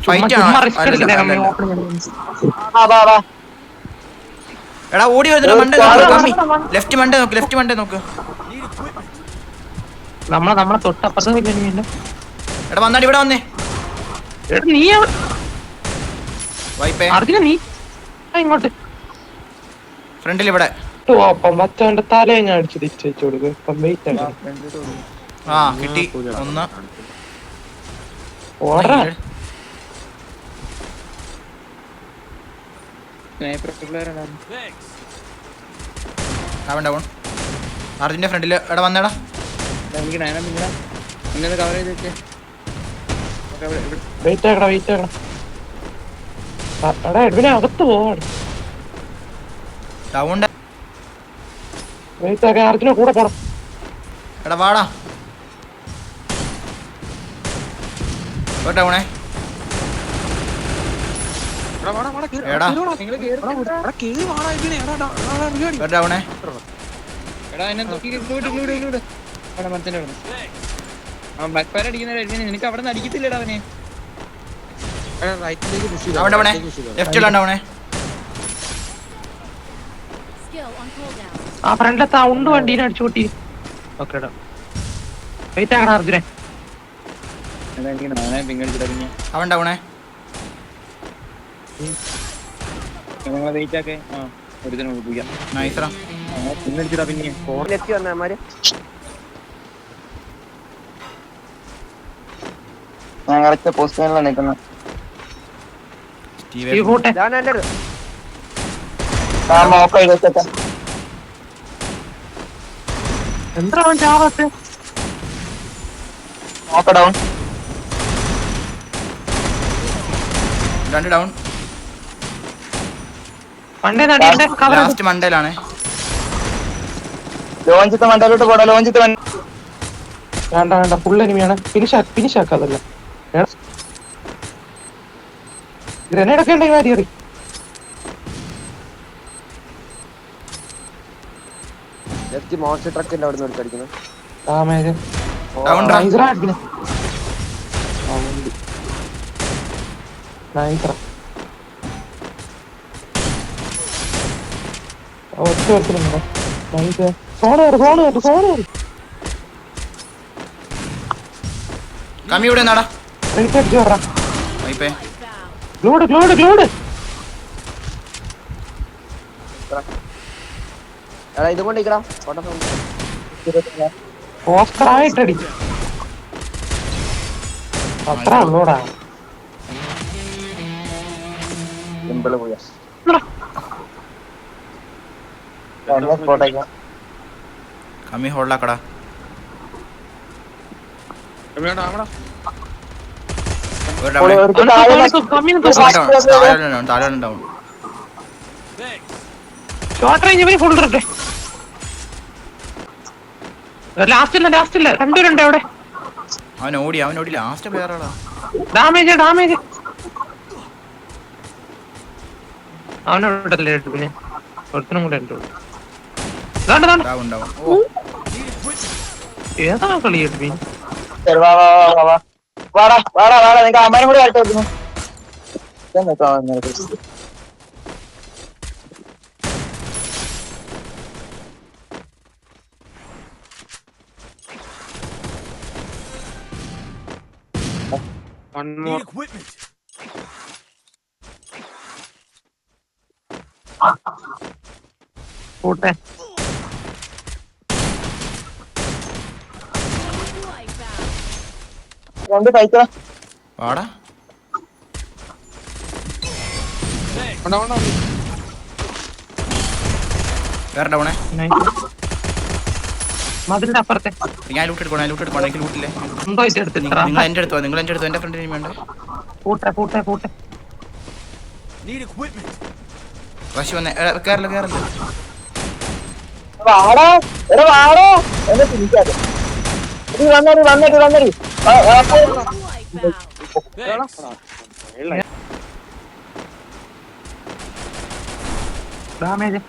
Fight ആണോ? എടാ ഓടി വരുന്നുണ്ട്. മണ്ടേ നോക്ക്, ലെഫ്റ്റ് മണ്ടേ നോക്ക്, ലെഫ്റ്റ് മണ്ടേ നോക്ക്. നമ്മളെ തൊട്ടപ്പുറത്ത്. എടാ വന്നാടി, ഇവിടെ വന്നേ. നീ വൈപ്പേ നീ ഇങ്ങോട്ട് ഫ്രണ്ടിൽ ഇവിടെ. മച്ചാന്റെ തലയെ ഞാൻ അടിച്ച് തിരിച്ചു വെച്ചു കൊടുക്കും. ആ കിട്ടി ഒന്ന്. ഓടാ അവൻ ഡൗൺ. അർജുന്റെ ഫ്രണ്ടില്. എടാ വന്നേടാ. വെയിറ്റ് ആക്കണം. എടാ എഡ്വിനെ അകത്ത് പോവാണ്. ഡൗൺ. വെയിറ്റ് ആക്കാൻ അർജുനെ കൂടെ പോണം. എടാ വാടാ. ഡൗണേ. എടാ ഡൗണേ. നിനക്ക് അവിടെ നിന്ന് അടിക്കത്തില്ലടാ അവനെ. അവൻ ഡൗണേ. ലെഫ്റ്റിലാണ് ഡൗണേ. ആ ഫ്രണ്ടിലത്തെ ഉണ്ട് വണ്ടീനെ അടിച്ചു കൂട്ടി. ഓക്കേടാ വെയിറ്റ് ആക്കണം അർജുനെ. അവൻ ഡൗണേ. നൈസറാ. ഞാൻ കറക്റ്റ് പോസ്റ്റിലാണ് നിൽക്കുന്നത്. എന്താ അവൻ ചാവത്ത്? ഡൗൺ. 2 ഡൗൺ. ലാസ്റ്റ് മണ്ടയിലാണ്. ലോഞ്ചത്തെ മണ്ടയിലോട്ട് പോടാ. ലോഞ്ചത്തെ വേണ്ട ഫുൾ എനിമിയാണ്. ഫിനിഷ് ആക്കാതല്ല. ഗ്രനേഡ് ഒക്കെ ഉണ്ടെങ്കിൽ മാറ്റി എറി. മോൺസ്റ്റർ ട്രക്കിന്റെ അവിടെ നിന്ന് അടിക്കുന്നു. ഡാമേജ് കമ്മിയുടെ നാടാ. വൈപ്പേ ഗ്ലൂഡ് ഇതുകൊണ്ട് ഓസ്കർ ആയിട്ടടി. അത്ര ഉള്ളൂടാ. കമ്മി ഹോൾഡാക്കടാ. ഡൗൺ. ഷോർട്ട് റേഞ്ച് ഫുൾ ഇട്ടെ. ലാസ്റ്റ് ഇല്ല രണ്ടുപേരുണ്ട് അവിടെ. അവൻ ഓടി ലാസ്റ്റ് പ്ലെയറാടാ. ഡാമേജ് അവനോടല്ലേ പിന്നെ ഒരുത്തനും കൂടെ ഉണ്ട്. ഏതാ കളി എടുപ്പി? നിനക്ക് അമ്മനും കൂടെ ആയിട്ട് വെക്കുന്നു. പോട്ടെ. രണ്ട് കഴിച്ചോ വാടാ. വേറെ ഡൗണേ. മതിലിന്റെ അപ്പുറത്തെ ഞാൻ ലൂട്ട് എടുക്കണം. എനിക്ക് ലൂട്ടില്ലേ. നിങ്ങൾ എന്റെ അടുത്തോ. എന്റെ ഫ്രണ്ടിന് വേണ്ട. പൂട്ടെ റഷ് വന്നേ. കേറല്ലേ. വന്നടി ഡാമേജ്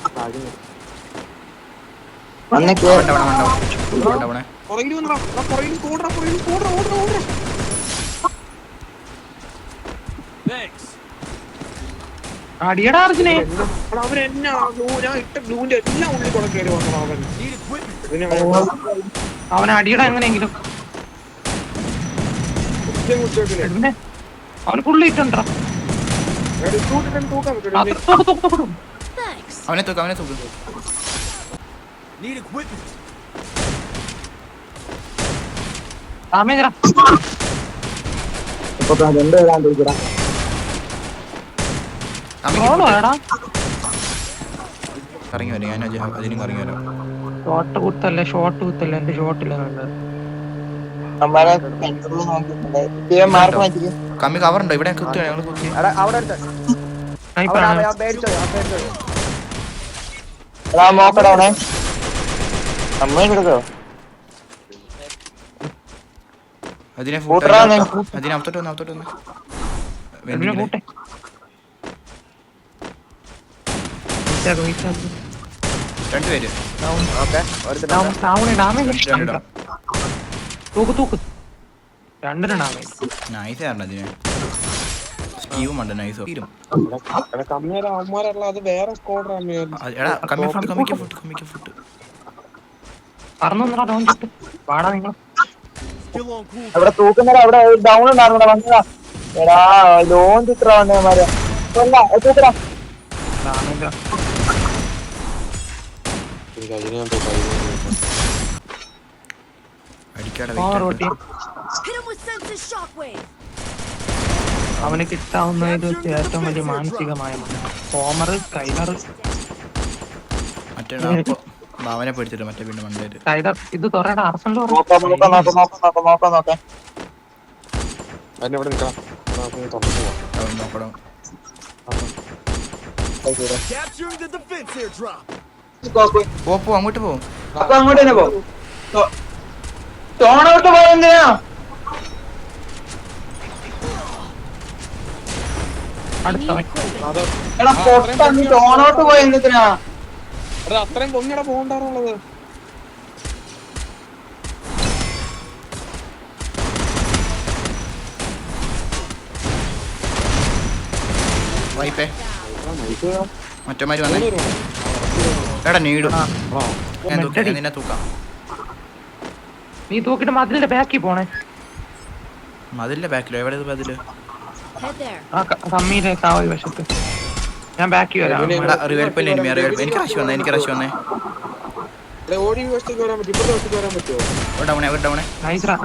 അടിയടാ അർജുനെ. അവൻ എന്നാ ഞാൻ ഇട്ട ഗ്ലൂവിന്റെ എല്ലാം ഉള്ളിൽ കൂടെ കയറി വന്നു അവൻ. അവൻ അടിയടാ എങ്ങനെയെങ്കിലും. എന്നെ അവന് പുള്ളി ഇട്ടുണ്ടോ? അവനെ തൂക്ക് അവനെ തൂക്ക്. രാമേന്ദ്ര എടാ കറങ്ങി വരും. ഞാൻ അതിനും കറങ്ങി വരാം. ഷോട്ട് കുത്തല്ലേ, ഷോട്ട് കുത്തല്ലേ. എന്റെ ഷോട്ടില്ല വേണ്ടത്. കമ്മി കവറുണ്ടോ ഇവിടെ? കുത്തി ഞങ്ങൾ കുത്തി. അവിടെ സ്നൈപ്പറാണ്. നോക്കണേ അമ്മയെ കിടക്കോ അതിനെ കൂട്ടറാ അതിനെ അവത്തോട്ട് വന്ന് അവത്തോട്ട് വന്ന് എന്നെ കൂട്ടെ. രണ്ടുപേര്. തൂക്ക് തൂക്ക്. രണ്ടിനും ഡാമേജ്. നൈസ് ആണ് അതിന്. സ്റ്റീവും ഉണ്ട്. നൈസ് തീരും. അത് വേറെ സ്ക്വാഡാണ്. എടാ കമ്മി ഫുട്ട് കമ്മിക്ക് ഫുട്ട് കമ്മിക്ക് ഫുട്ട്. പറന്നൊന്നടാ ഡൗൺ കിട്ടും. വാടാ നിങ്ങൾ. അവിടെ തൂക്കുന്നേരം അവിടെ ഡൗൺ ഉണ്ടായിരുന്നടാ. വന്നതാ എടാ ലോൺ ചിത്ര വന്നേമാര് തൂക്കടാ. ഡാമേജ് അടിക്കാടെ റോട്ടി. അവന് കിട്ടാവുന്നതിൽ വെച്ച് ഏറ്റവും വലിയ മാനസികമായ ഹോമർ സ്കൈലർ. മറ്റേ ഭാവനെ പേടിച്ചിട്ട് മറ്റേ പിന്നെ മണ്ടേര്. സ്കൈലർ ഇത് തുറയുടെ അർസന്റെ നോക്കാം നോക്കണം. പോ അങ്ങോട്ട് പോ. അപ്പൊ അങ്ങോട്ട് തന്നെ പോ. ടോണോട്ട് പോയെന്തിനാ? എടാ പൊട്ടാ നീ ടോണോട്ട് പോയെന്തിനാ? അത്രയും പൊങ്ങിയുടെ പോകണ്ടാറുള്ളത്. വൈപ്പേ മറ്റന്മാര് വന്നേ. എടാ നീടും ഞാൻ തൂക്കാം. നിന്നെ തൂക്കാം. നീ തൂക്കിട്ട് മതിലിന്റെ ബാക്കിൽ പോണേ. മതിലിന്റെ ബാക്കിലോ? എവിടെ മതില്? ആ കമ്മിയിലെ കാവൽ വശത്ത്. ഞാൻ ബാക്കി വരാം. റിവൽപ്പല്ലേ എനിക്ക് റഷ് വന്നേ. എനിക്ക് റഷ് വന്നേ. ഓടി വശത്തേക്ക് വരാൻ പറ്റും. ഇപ്പോഴത്തെ വശത്തേക്ക് വരാൻ പറ്റുമോ? ഡൗണേ നൈസ് റാ.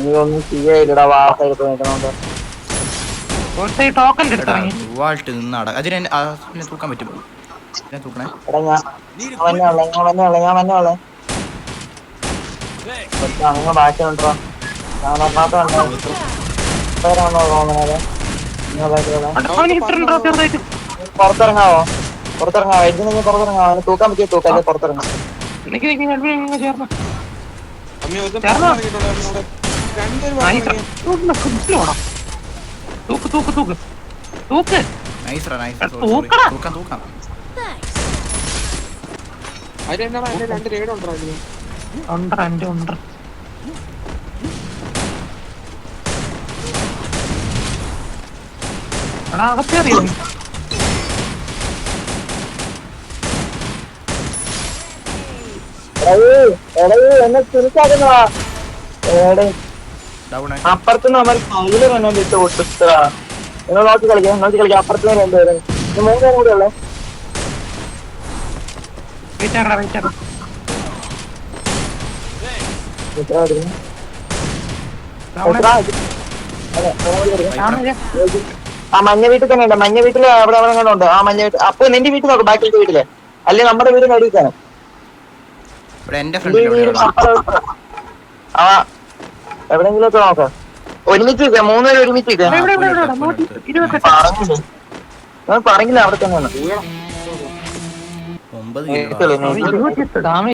നീയൊന്നും ചെയ്യായില്ലടാ. വാസ എടുത്ത് നിൽക്കണോണ്ട് ടോക്കൻ എടുത്തിറങ്ങി. വാൾട്ട് നിന്നാടാ. അതിനെ തൂക്കാൻ പറ്റും. തൂക്കണേ. എടാ ഞാൻ വന്നോളെ അങ്ങ് ബാക്കിയുണ്ടോ? ഞാൻ ഒന്നാമത്തെ പുറത്തിറങ്ങാവോ? എനിക്ക് നിങ്ങൾ പുറത്തിറങ്ങാവോ? അവന് തൂക്കാൻ പറ്റിയ തൂക്കാൻ പുറത്തിറങ്ങാം. തൂക്ക് തൂക്ക് തൂക്ക് തൂക്ക്. തൂക്കാം. അതിലെന്നാ രണ്ട് റേഡ് ഉണ്ടോ? ഉണ്ടറ എന്റെ ഉണ്ടറ. എടാ അകത്തെ അറിയാം. എന്നെ തിരിച്ചാക്കുന്നതാ. അപ്പുറത്തുനിന്ന് അവർ കയ്യില് തന്നെ ഇട്ട് കൊടുത്താ. നിങ്ങൾ നോക്കി കളിക്കാം. അപ്പുറത്തുനിന്ന് രണ്ടുപേരും 3 പേരും കൂടെ ഉള്ളേ. ആ മഞ്ഞ വീട്ടിൽ തന്നെ ഉണ്ട്. മഞ്ഞ വീട്ടില് അവിടെ ഉണ്ട്. ആ മഞ്ഞ വീട്ടിൽ. അപ്പൊ നിന്റെ വീട്ടിൽ നോക്കാം. ബാക്കിലത്തെ വീട്ടില് അല്ലെ നമ്മുടെ വീടിന് അടിയിക്കാണ്. ആ എവിടെങ്കിലും ഒക്കെ നോക്കാം. ഒരുമിച്ച് 3 പേര് ഒരുമിച്ച് പറഞ്ഞില്ല. അവിടെ തന്നെയാണ്. 9 ഡാമേജ്